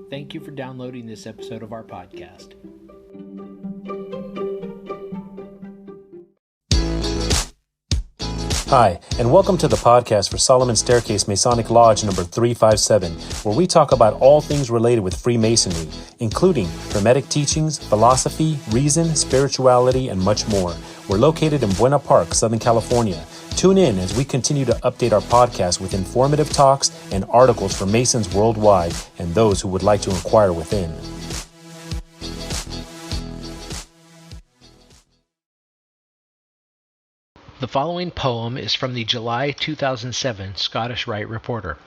Thank you for downloading this episode of our podcast. Hi, and welcome to the podcast for Solomon Staircase Masonic Lodge number 357, where we talk about all things related with Freemasonry, including Hermetic teachings, philosophy, reason, spirituality, and much more. We're located in Buena Park, Southern California. Tune in as we continue to update our podcast with informative talks and articles for Masons worldwide and those who would like to inquire within. The following poem is from the July 2007 Scottish Rite Reporter.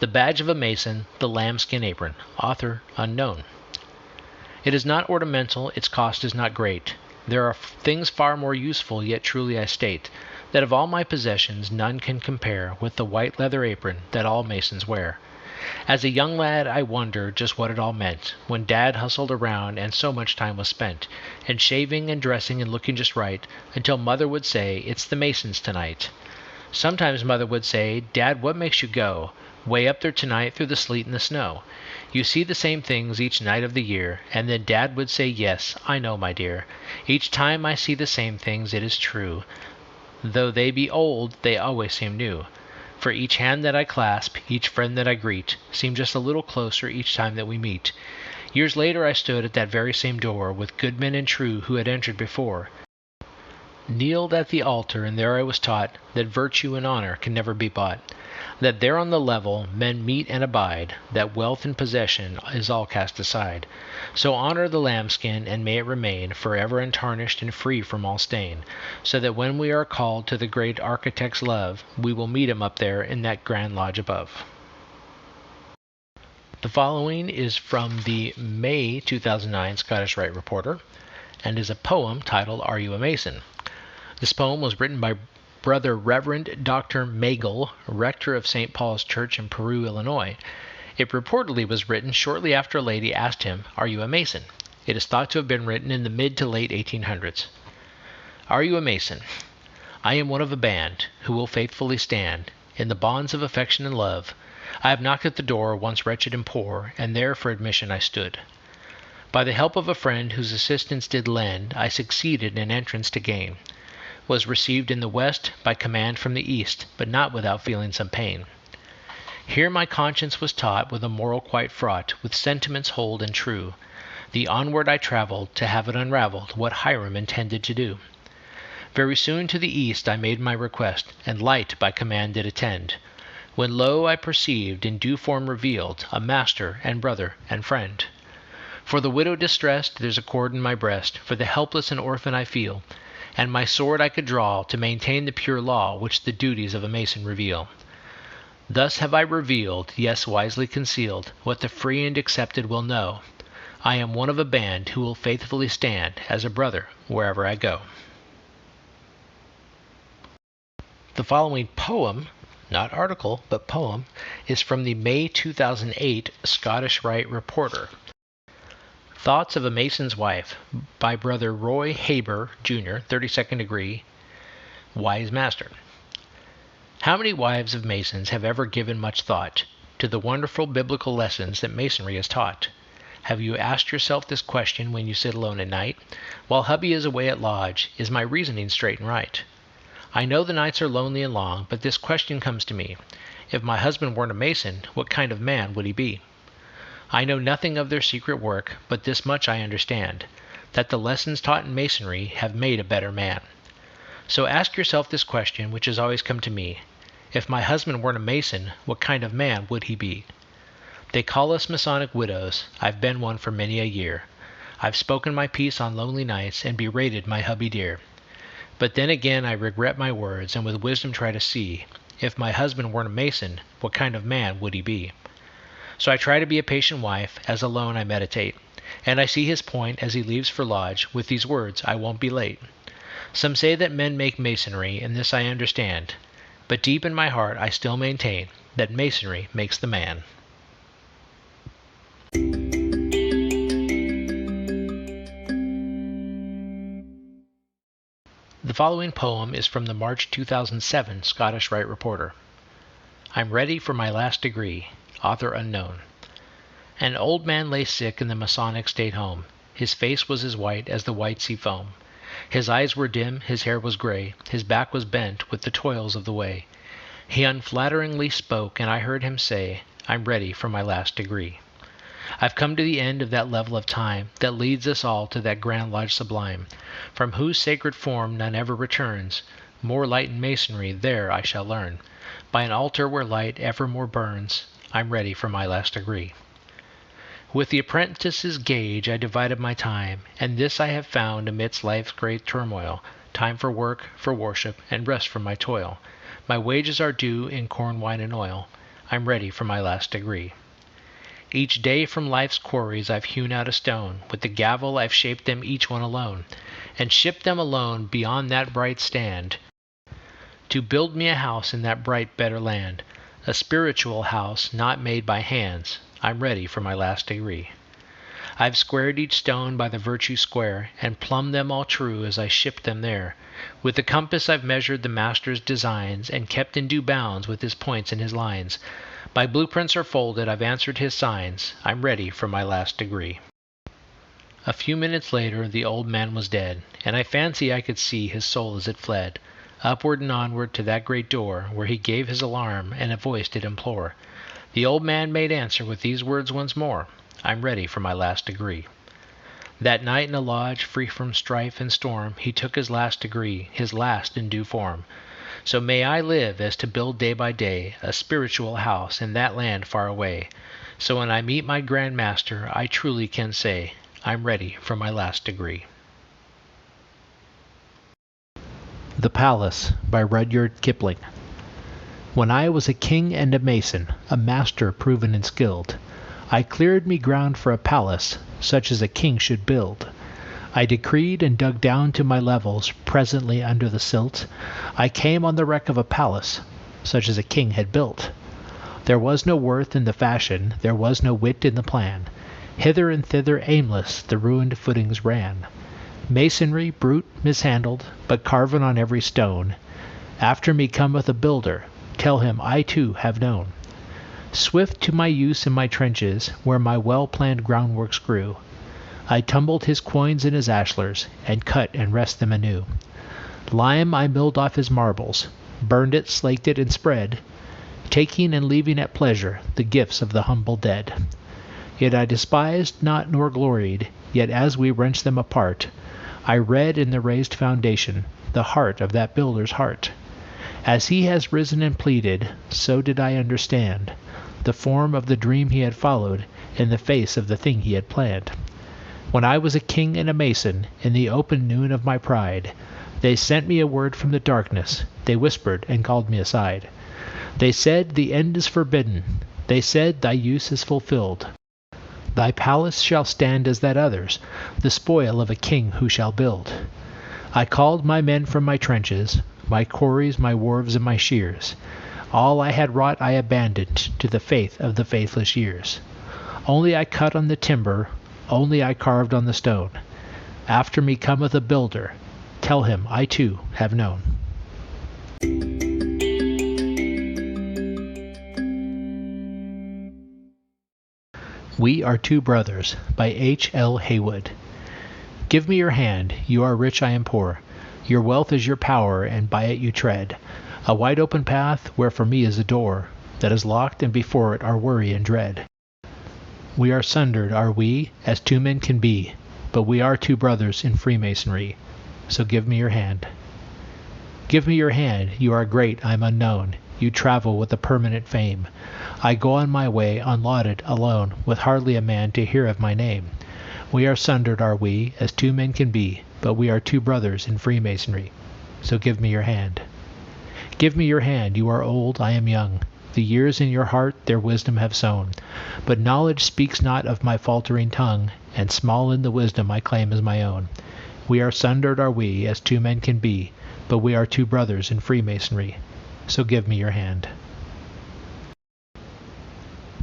The Badge of a Mason, the Lambskin Apron. Author unknown. It is not ornamental, its cost is not great. There are things far more useful, yet truly I state, that of all my possessions none can compare with the white leather apron that all Masons wear. As a young lad I wondered just what it all meant, when Dad hustled around and so much time was spent, in shaving and dressing and looking just right, until Mother would say, "It's the Masons tonight." Sometimes Mother would say, "Dad, what makes you go way up there tonight through the sleet and the snow? You see the same things each night of the year." And then Dad would say, "Yes, I know, my dear. Each time I see the same things, it is true. Though they be old, they always seem new. For each hand that I clasp, each friend that I greet, seem just a little closer each time that we meet." Years later I stood at that very same door, with good men and true who had entered before. Kneeled at the altar, and there I was taught that virtue and honor can never be bought, that there on the level men meet and abide, that wealth and possession is all cast aside. So honor the lambskin, and may it remain forever untarnished and free from all stain, so that when we are called to the great architect's love, we will meet him up there in that grand lodge above. The following is from the May 2009 Scottish Rite Reporter, and is a poem titled "Are You a Mason?" This poem was written by Brother Reverend Dr. Magel, rector of St. Paul's Church in Peru, Illinois. It reportedly was written shortly after a lady asked him, "Are you a Mason?" It is thought to have been written in the mid to late 1800s. Are you a Mason? I am one of a band who will faithfully stand in the bonds of affection and love. I have knocked at the door, once wretched and poor, and there for admission I stood. By the help of a friend whose assistance did lend, I succeeded in entrance to gain. Was received in the West by command from the East, but not without feeling some pain. Here my conscience was taught with a moral quite fraught with sentiments hold and true. The onward I traveled to have it unraveled what Hiram intended to do. Very soon to the East I made my request, and light by command did attend, when lo I perceived in due form revealed a master and brother and friend. For the widow distressed there's a cord in my breast, for the helpless and orphan I feel, and my sword I could draw to maintain the pure law which the duties of a Mason reveal. Thus have I revealed, yes, wisely concealed, what the free and accepted will know. I am one of a band who will faithfully stand as a brother wherever I go. The following poem, not article, but poem, is from the May 2008 Scottish Rite Reporter. Thoughts of a Mason's Wife by Brother Roy Haber, Jr., 32nd degree, Wise Master. How many wives of Masons have ever given much thought to the wonderful biblical lessons that Masonry has taught? Have you asked yourself this question when you sit alone at night? While hubby is away at lodge, is my reasoning straight and right? I know the nights are lonely and long, but this question comes to me. If my husband weren't a Mason, what kind of man would he be? I know nothing of their secret work, but this much I understand, that the lessons taught in Masonry have made a better man. So ask yourself this question, which has always come to me. If my husband weren't a Mason, what kind of man would he be? They call us Masonic widows. I've been one for many a year. I've spoken my piece on lonely nights and berated my hubby dear. But then again I regret my words, and with wisdom try to see, if my husband weren't a Mason, what kind of man would he be? So I try to be a patient wife, as alone I meditate, and I see his point as he leaves for lodge, with these words, "I won't be late." Some say that men make Masonry, and this I understand, but deep in my heart I still maintain that Masonry makes the man. The following poem is from the March 2007 Scottish Rite Reporter. I'm ready for my last degree. Author unknown. An old man lay sick in the Masonic State Home. His face was as white as the white sea foam. His eyes were dim, his hair was gray, his back was bent with the toils of the way. He unflatteringly spoke, and I heard him say, "I'm ready for my last degree. I've come to the end of that level of time that leads us all to that grand lodge sublime, from whose sacred form none ever returns. More light in masonry there I shall learn. By an altar where light evermore burns, I'm ready for my last degree." With the apprentice's gauge I divided my time, and this I have found amidst life's great turmoil: time for work, for worship, and rest from my toil. My wages are due in corn, wine, and oil. I'm ready for my last degree. Each day from life's quarries I've hewn out a stone. With the gavel I've shaped them each one alone, and shipped them alone beyond that bright stand, to build me a house in that bright better land, a spiritual house not made by hands. I'm ready for my last degree. I've squared each stone by the virtue square, and plumbed them all true as I shipped them there. With the compass I've measured the master's designs, and kept in due bounds with his points and his lines. My blueprints are folded, I've answered his signs. I'm ready for my last degree. A few minutes later the old man was dead, and I fancy I could see his soul as it fled upward and onward to that great door, where he gave his alarm, and a voice did implore. The old man made answer with these words once more: "I'm ready for my last degree." That night in a lodge, free from strife and storm, he took his last degree, his last in due form. So may I live as to build day by day a spiritual house in that land far away. So when I meet my Grand Master, I truly can say, I'm ready for my last degree. The Palace by Rudyard Kipling. When I was a king and a mason, a master proven and skilled, I cleared me ground for a palace, such as a king should build. I decreed and dug down to my levels, presently under the silt, I came on the wreck of a palace, such as a king had built. There was no worth in the fashion, there was no wit in the plan. Hither and thither aimless the ruined footings ran. Masonry, brute, mishandled, but carven on every stone. After me cometh a builder, tell him I too have known. Swift to my use in my trenches, where my well-planned groundworks grew, I tumbled his quoins in his ashlars, and cut and rest them anew. Lime I milled off his marbles, burned it, slaked it, and spread, taking and leaving at pleasure the gifts of the humble dead. Yet I despised not nor gloried, yet as we wrenched them apart, I read in the raised foundation the heart of that builder's heart. As he has risen and pleaded, so did I understand the form of the dream he had followed, in the face of the thing he had planned. When I was a king and a mason, in the open noon of my pride, they sent me a word from the darkness, they whispered and called me aside. They said, the end is forbidden, they said, thy use is fulfilled. Thy palace shall stand as that other's, the spoil of a king who shall build. I called my men from my trenches, my quarries, my wharves, and my shears. All I had wrought I abandoned to the faith of the faithless years. Only I cut on the timber, only I carved on the stone. After me cometh a builder, tell him I too have known. We Are Two Brothers by H. L. Haywood. Give me your hand, you are rich, I am poor. Your wealth is your power, and by it you tread a wide open path, where for me is a door that is locked, and before it are worry and dread. We are sundered, are we, as two men can be, but we are two brothers in Freemasonry. So give me your hand. Give me your hand, you are great, I'm unknown. You travel with a permanent fame. I go on my way, unlauded, alone, with hardly a man to hear of my name. We are sundered, are we, as two men can be, but we are two brothers in Freemasonry. So give me your hand. Give me your hand, you are old, I am young. The years in your heart their wisdom have sown. But knowledge speaks not of my faltering tongue, and small in the wisdom I claim as my own. We are sundered, are we, as two men can be, but we are two brothers in Freemasonry. So give me your hand.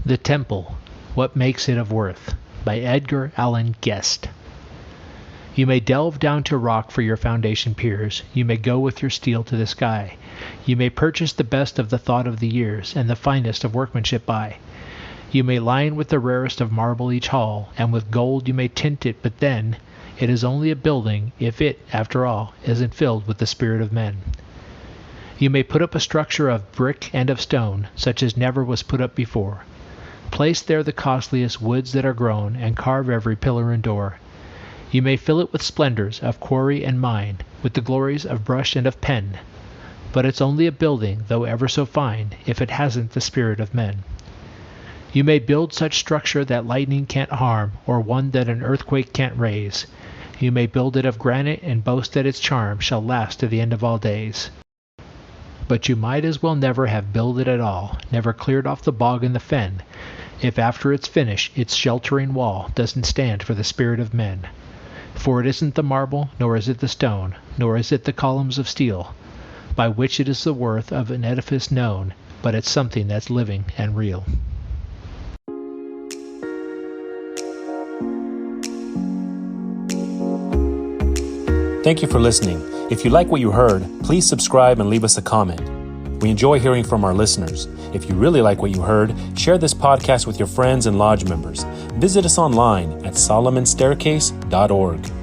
The Temple, What Makes It of Worth by Edgar Allan Guest. You may delve down to rock for your foundation piers. You may go with your steel to the sky. You may purchase the best of the thought of the years, and the finest of workmanship buy. You may line with the rarest of marble each hall, and with gold you may tint it, but then it is only a building if it, after all, isn't filled with the spirit of men. You may put up a structure of brick and of stone, such as never was put up before. Place there the costliest woods that are grown, and carve every pillar and door. You may fill it with splendors of quarry and mine, with the glories of brush and of pen. But it's only a building, though ever so fine, if it hasn't the spirit of men. You may build such structure that lightning can't harm, or one that an earthquake can't raise. You may build it of granite and boast that its charm shall last to the end of all days. But you might as well never have builded at all, never cleared off the bog and the fen, if after its finish its sheltering wall doesn't stand for the spirit of men. For it isn't the marble, nor is it the stone, nor is it the columns of steel, by which it is the worth of an edifice known, but it's something that's living and real. Thank you for listening. If you like what you heard, please subscribe and leave us a comment. We enjoy hearing from our listeners. If you really like what you heard, share this podcast with your friends and lodge members. Visit us online at solomonstaircase.org.